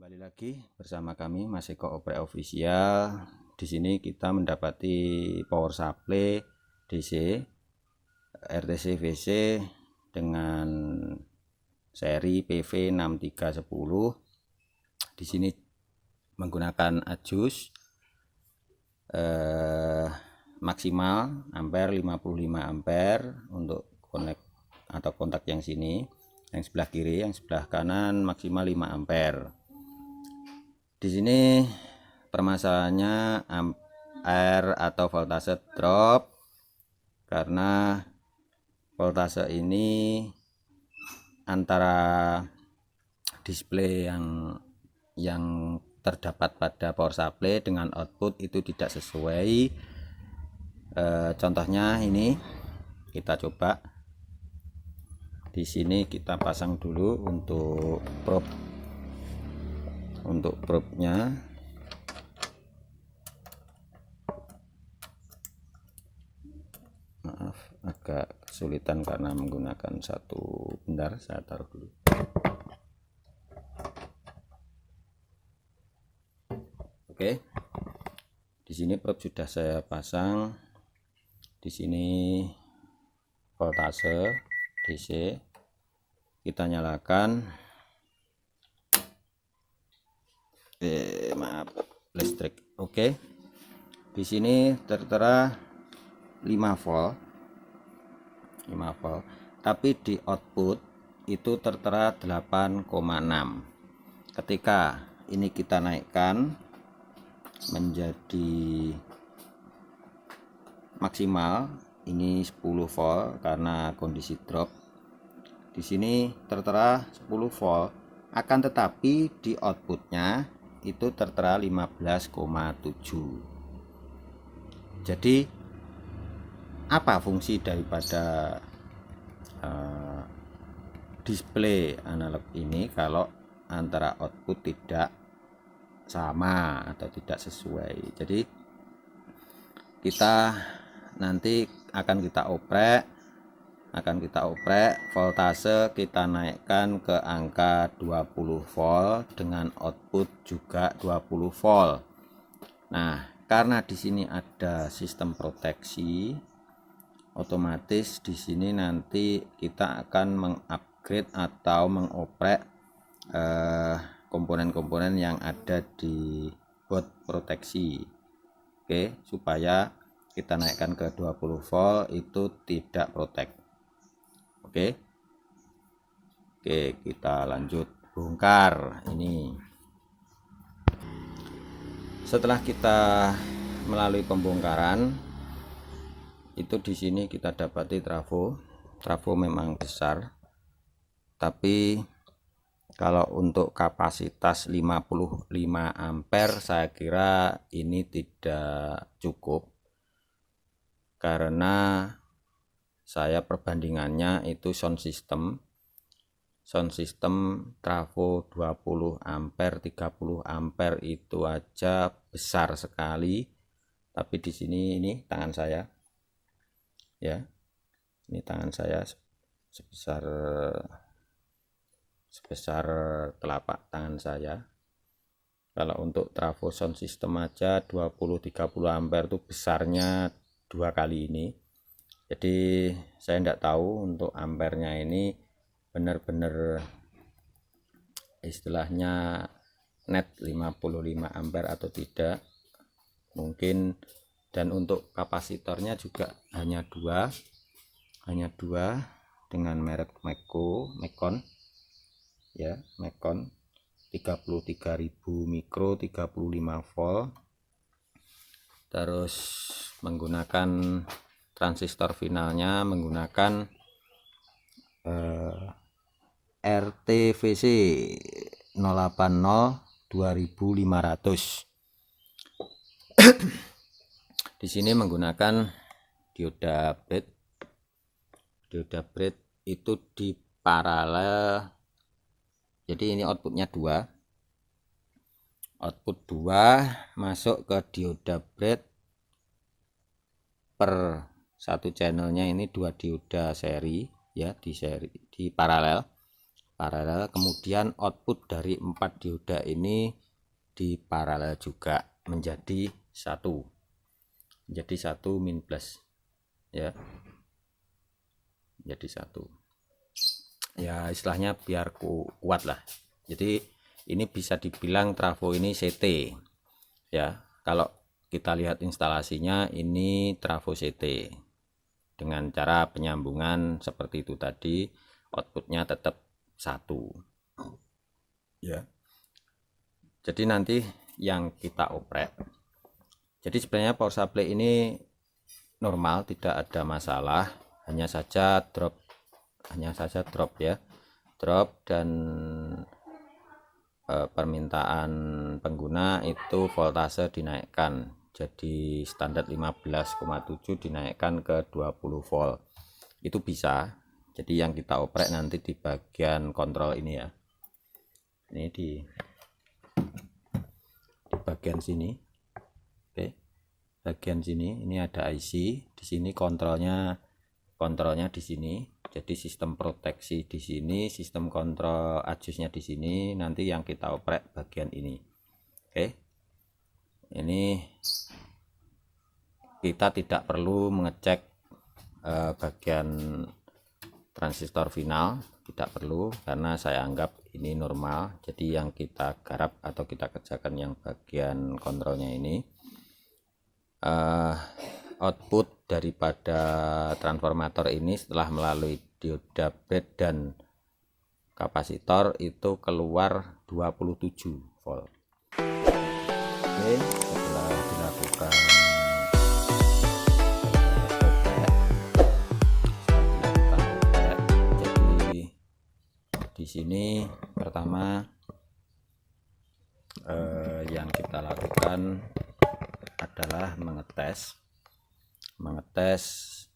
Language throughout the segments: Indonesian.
Kembali lagi bersama kami Mas Eko Oprek Official. Di sini kita mendapati power supply DC RTC VC dengan seri PV6310. Di sini menggunakan ajus maksimal ampere 55 ampere untuk konek atau kontak yang sini, yang sebelah kiri, yang sebelah kanan maksimal 5 ampere. Di sini permasalahannya ampere atau voltase drop karena voltase ini antara display yang terdapat pada power supply dengan output itu tidak sesuai. Contohnya ini kita coba. Di sini kita pasang dulu untuk probe-nya. Maaf, agak kesulitan karena menggunakan satu. Bentar, saya taruh dulu. Oke, di sini probe sudah saya pasang. Di sini voltase DC, kita nyalakan. Maaf, listrik. Oke, di sini tertera 5 volt, tapi di output itu tertera 8,6. Ketika ini kita naikkan menjadi maksimal, ini 10 volt karena kondisi drop. Di sini tertera 10 volt, akan tetapi di outputnya itu tertera 15,7. Jadi apa fungsi daripada display analog ini kalau antara output tidak sama atau tidak sesuai? Jadi kita nanti akan kita oprek voltase, kita naikkan ke angka 20 volt dengan output juga 20 volt. Nah, karena di sini ada sistem proteksi, otomatis di sini nanti kita akan mengupgrade atau mengoprek komponen-komponen yang ada di board proteksi. Oke, supaya kita naikkan ke 20 volt itu tidak protek. Oke, kita lanjut bongkar ini. Setelah kita melalui pembongkaran itu, di sini kita dapati trafo memang besar, tapi kalau untuk kapasitas 55 ampere saya kira ini tidak cukup, karena saya perbandingannya itu sound system trafo 20 ampere 30 ampere itu aja besar sekali. Tapi di sini ini tangan saya, ya, ini tangan saya sebesar telapak tangan saya. Kalau untuk trafo sound system aja 20-30 ampere itu besarnya 2 kali ini. Jadi saya tidak tahu untuk ampernya ini benar-benar istilahnya net 55 ampere atau tidak, mungkin. Dan untuk kapasitornya juga hanya dua dengan merek Mekon, ya, Mekon 33.000 mikro 35 volt, terus menggunakan transistor finalnya menggunakan RTVC 080 2500. Di sini menggunakan dioda bread itu di paralel. Jadi ini outputnya 2, masuk ke dioda bread per satu channelnya, ini 2 dioda seri, ya, di paralel. paralel. Kemudian output dari 4 dioda ini di paralel juga menjadi satu min plus ya, jadi satu ya, istilahnya biar kuat lah. Jadi ini bisa dibilang trafo ini CT ya. Kalau kita lihat instalasinya, ini trafo CT dengan cara penyambungan seperti itu tadi, outputnya tetap satu ya. Jadi nanti yang kita oprek, jadi sebenarnya power supply ini normal, tidak ada masalah, hanya saja drop ya, drop dan permintaan pengguna itu voltase dinaikkan, jadi standar 15,7 dinaikkan ke 20 volt, itu bisa. Jadi yang kita oprek nanti di bagian kontrol ini ya, ini di bagian sini. Oke, bagian sini ini ada IC, di sini kontrolnya di sini. Jadi sistem proteksi di sini, sistem kontrol adjustnya di sini. Nanti yang kita oprek bagian ini. Oke, ini kita tidak perlu mengecek bagian transistor final, tidak perlu, karena saya anggap ini normal. Jadi yang kita garap atau kita kerjakan yang bagian kontrolnya ini, output daripada transformator ini setelah melalui dioda bed dan kapasitor itu keluar 27 volt. Oke, setelah dilakukan jadi di sini pertama yang kita lakukan adalah mengetes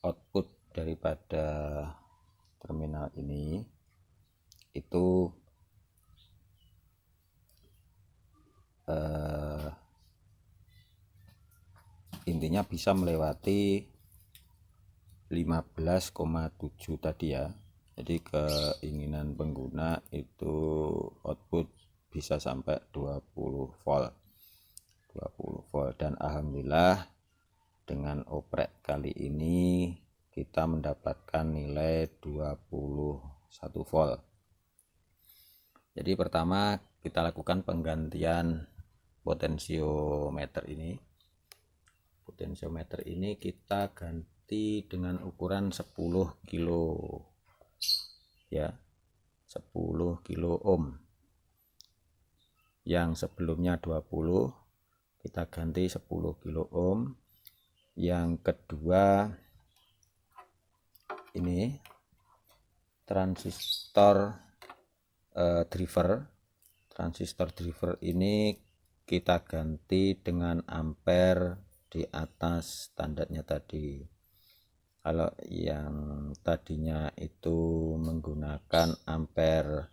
output daripada terminal ini itu intinya bisa melewati 15,7 tadi ya. Jadi keinginan pengguna itu output bisa sampai 20 volt dan alhamdulillah dengan oprek kali ini kita mendapatkan nilai 21 volt. Jadi pertama kita lakukan penggantian potensiometer ini. Potensiometer ini kita ganti dengan ukuran 10 kilo ya, 10 kilo ohm. Yang sebelumnya 20, kita ganti 10 kilo ohm. Yang kedua ini transistor driver ini kita ganti dengan ampere di atas standarnya tadi. Kalau yang tadinya itu menggunakan ampere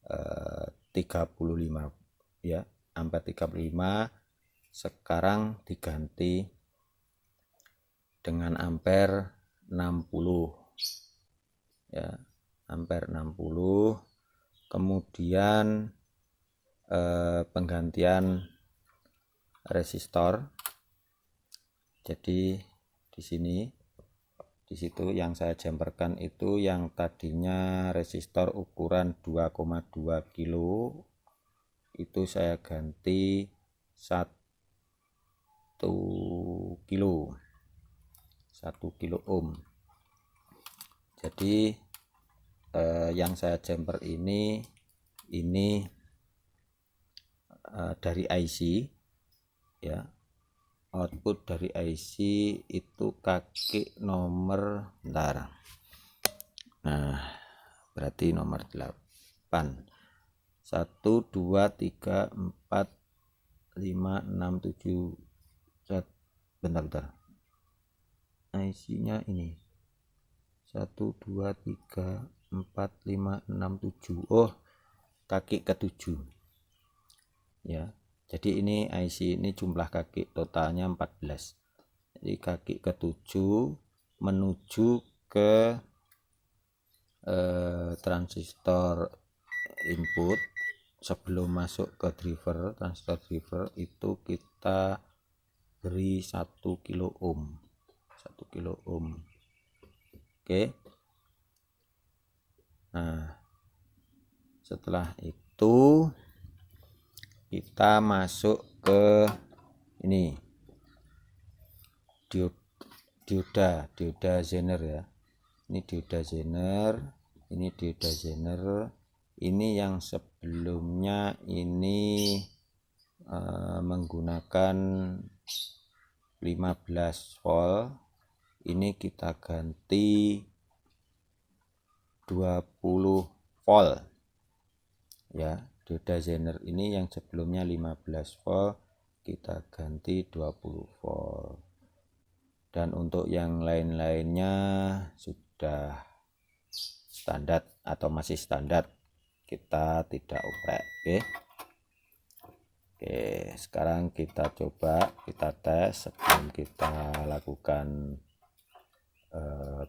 35 ya, ampere 35, sekarang diganti dengan ampere 60 ya, ampere 60. Kemudian penggantian resistor. Jadi di sini, di situ yang saya jumperkan itu yang tadinya resistor ukuran 2,2 kilo itu saya ganti 1 kilo ohm. Jadi yang saya jumper ini dari IC ya, output dari IC itu kaki nomor bentar, nah berarti nomor 8, 1 2 3 4 5 6 7 bentar IC nya ini 1 2 3 4 5 6 7, oh kaki ke-7 ya. Jadi ini IC ini jumlah kaki totalnya 14. Jadi kaki ke-7 menuju ke transistor input sebelum masuk ke driver, transistor driver itu kita beri 1 kilo ohm. Oke. Nah, setelah itu kita masuk ke ini dioda Zener ya. Ini dioda Zener, ini yang sebelumnya ini menggunakan 15 volt, ini kita ganti 20 volt ya. Dioda Zener ini yang sebelumnya 15 volt kita ganti 20 volt, dan untuk yang lain-lainnya sudah standar atau masih standar, kita tidak oprek. Oke, sekarang kita coba kita tes sebelum kita lakukan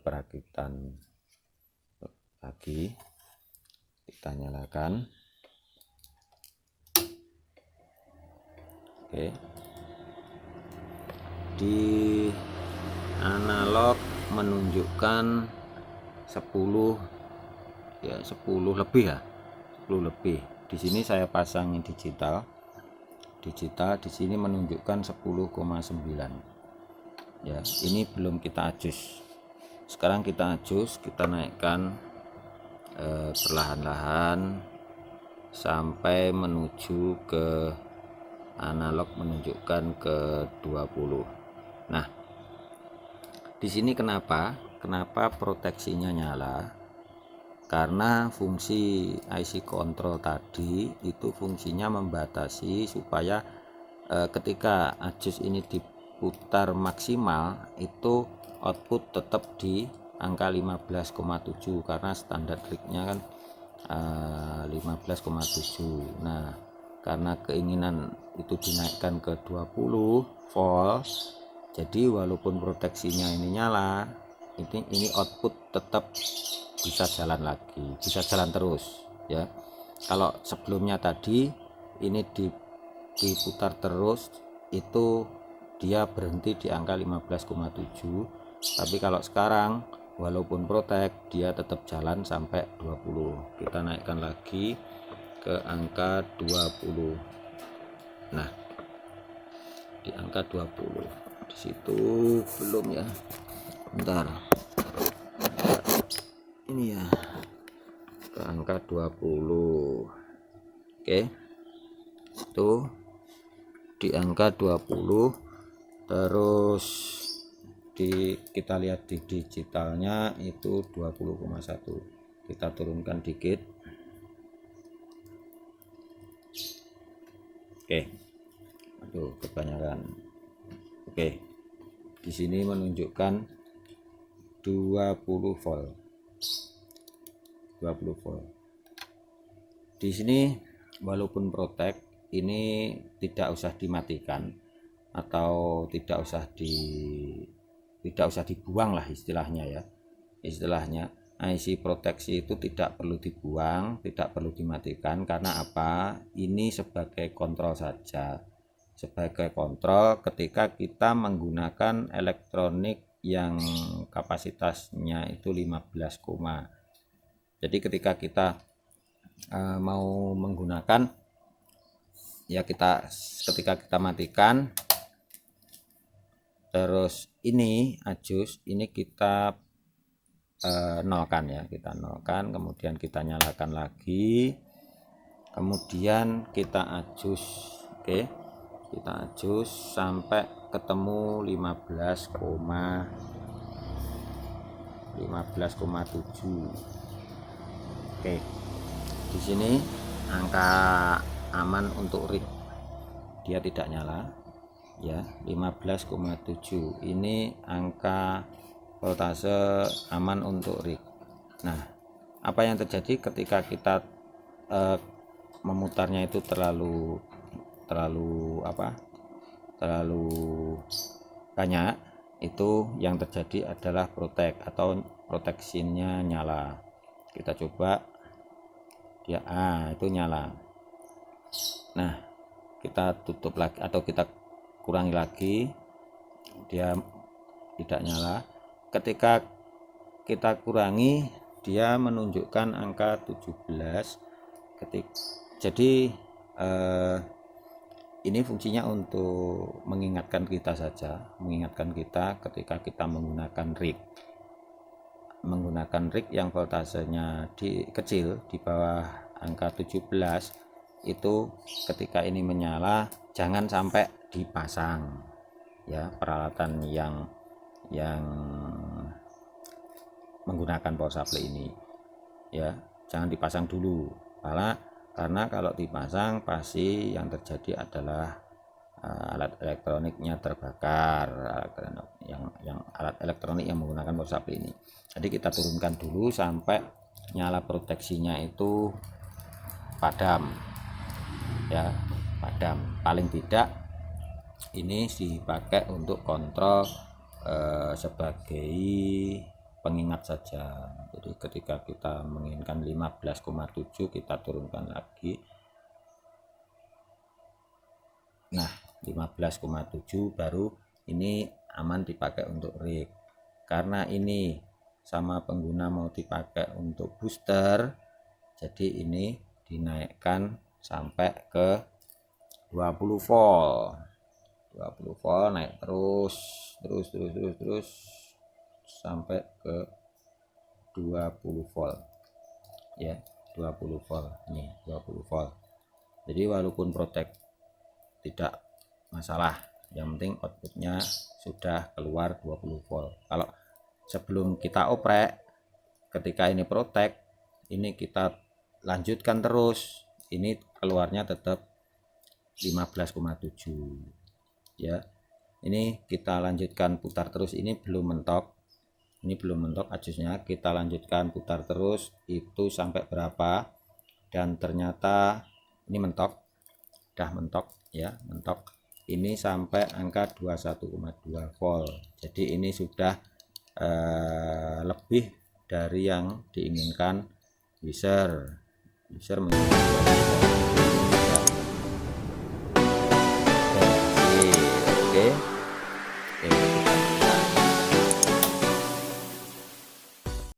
perakitan lagi. Kita nyalakan. Oke, di analog menunjukkan 10 ya, 10 lebih ya, 10 lebih. Di sini saya pasangin digital di sini menunjukkan 10,9 ya. Ini belum kita adjust. Sekarang kita adjust, kita naikkan perlahan-lahan sampai menuju ke analog menunjukkan ke 20. Nah, di sini kenapa proteksinya nyala? Karena fungsi IC control tadi itu fungsinya membatasi supaya ketika adjust ini diputar maksimal itu output tetap di angka 15,7 karena standar rignya kan 15,7. Nah, karena keinginan itu dinaikkan ke 20 volt, jadi walaupun proteksinya ini nyala, ini output tetap bisa jalan lagi, bisa jalan terus ya. Kalau sebelumnya tadi ini diputar terus, itu dia berhenti di angka 15,7, tapi kalau sekarang walaupun protek dia tetap jalan sampai 20. Kita naikkan lagi ke angka 20. Nah, di angka 20 di situ belum ya, bentar, ini ya, ke angka 20. Oke, itu di angka 20. Terus kita lihat di digitalnya itu 20,1. Kita turunkan dikit. Oke, aduh kebanyakan. Oke, di sini menunjukkan 20 volt. Di sini walaupun protek, ini tidak usah dimatikan atau tidak usah dibuang lah istilahnya ya. IC proteksi itu tidak perlu dibuang, tidak perlu dimatikan. Karena apa? Ini sebagai kontrol saja, sebagai kontrol ketika kita menggunakan elektronik yang kapasitasnya itu 15, jadi ketika kita mau menggunakan ya, ketika kita matikan, terus ini adjust, ini kita nolkan ya, kita nolkan, kemudian kita nyalakan lagi, kemudian kita adjust. Oke, kita adjust sampai ketemu 15,7. Oke, di sini angka aman untuk rig, dia tidak nyala ya, 15,7. Ini angka voltase aman untuk rig. Nah, apa yang terjadi ketika kita memutarnya itu terlalu banyak, itu yang terjadi adalah proteksinya nyala. Kita coba dia, itu nyala. Nah, kita tutup lagi atau kita kurangi lagi, dia tidak nyala. Ketika kita kurangi, dia menunjukkan angka 17. Jadi ini fungsinya untuk mengingatkan kita saja, mengingatkan kita ketika kita menggunakan rig yang voltasenya kecil di bawah angka 17, itu ketika ini menyala jangan sampai dipasang ya, peralatan yang menggunakan power supply ini ya, jangan dipasang dulu, karena kalau dipasang pasti yang terjadi adalah alat elektroniknya terbakar, alat elektronik yang menggunakan power supply ini. Jadi kita turunkan dulu sampai nyala proteksinya itu padam ya, padam. Paling tidak ini dipakai untuk kontrol sebagai pengingat saja. Jadi ketika kita menginginkan 15,7 kita turunkan lagi. Nah, 15,7 baru ini aman dipakai untuk rig. Karena ini sama pengguna mau dipakai untuk booster, jadi ini dinaikkan sampai ke 20 volt. 20 volt naik terus sampai ke 20 volt ya, 20 volt nih, 20 volt. Jadi walaupun protek tidak masalah, yang penting outputnya sudah keluar 20 volt. Kalau sebelum kita oprek, ketika ini protek, ini kita lanjutkan terus, ini keluarnya tetap 15,7 ya. Ini kita lanjutkan putar terus, ini belum mentok, ajusnya. Kita lanjutkan putar terus itu sampai berapa, dan ternyata ini mentok, udah mentok ya, mentok ini sampai angka 21,2 volt. Jadi ini sudah lebih dari yang diinginkan user menginginkan